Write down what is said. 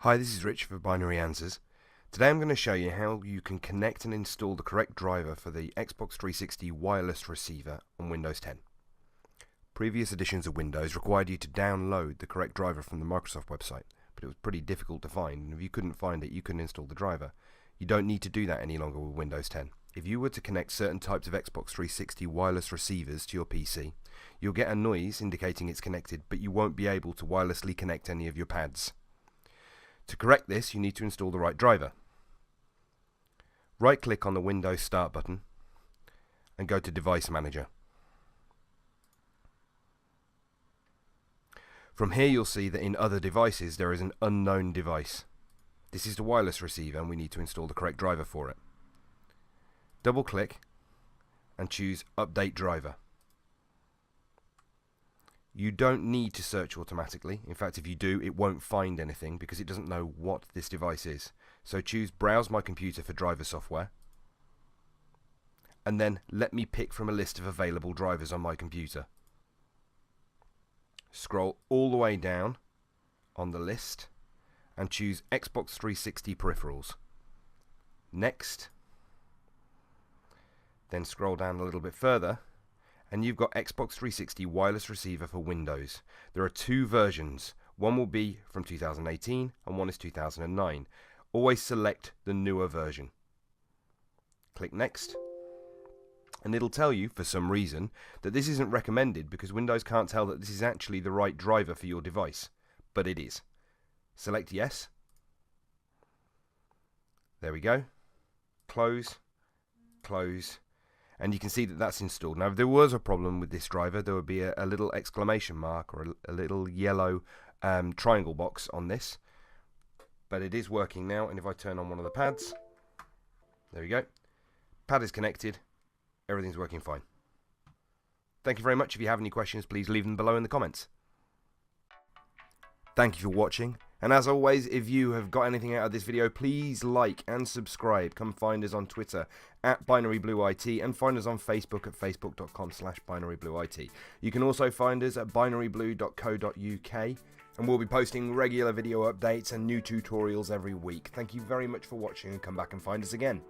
Hi, this is Rich for Binary Answers. Today I'm going to show you how you can connect and install the correct driver for the Xbox 360 wireless receiver on Windows 10. Previous editions of Windows required you to download the correct driver from the Microsoft website, but it was pretty difficult to find, and if you couldn't find it, you couldn't install the driver. You don't need to do that any longer with Windows 10. If you were to connect certain types of Xbox 360 wireless receivers to your PC, you'll get a noise indicating it's connected, but you won't be able to wirelessly connect any of your pads. To correct this, you need to install the right driver. Right-click on the Windows Start button and go to Device Manager. From here you'll see that in other devices there is an unknown device. This is the wireless receiver and we need to install the correct driver for it. Double-click and choose Update Driver. You don't need to search automatically. In fact, if you do, it won't find anything because it doesn't know what this device is. So choose Browse My Computer for driver software, and then let me pick from a list of available drivers on my computer. Scroll all the way down on the list and choose Xbox 360 Peripherals. Next. Then scroll down a little bit further and you've got Xbox 360 wireless receiver for Windows. There are two versions. One will be from 2018 and one is 2009. Always select the newer version. Click Next. And it'll tell you, for some reason, that this isn't recommended because Windows can't tell that this is actually the right driver for your device. But it is. Select Yes. There we go. Close. Close. And you can see that that's installed. Now if there was a problem with this driver, there would be a little exclamation mark or a little yellow triangle box on this. But it is working now, and if I turn on one of the pads, there we go. Pad is connected. Everything's working fine. Thank you very much. If you have any questions, please leave them below in the comments. Thank you for watching. And as always, if you have got anything out of this video, please like and subscribe. Come find us on Twitter at BinaryBlueIT and find us on Facebook at facebook.com/BinaryBlueIT. You can also find us at binaryblue.co.uk and we'll be posting regular video updates and new tutorials every week. Thank you very much for watching and come back and find us again.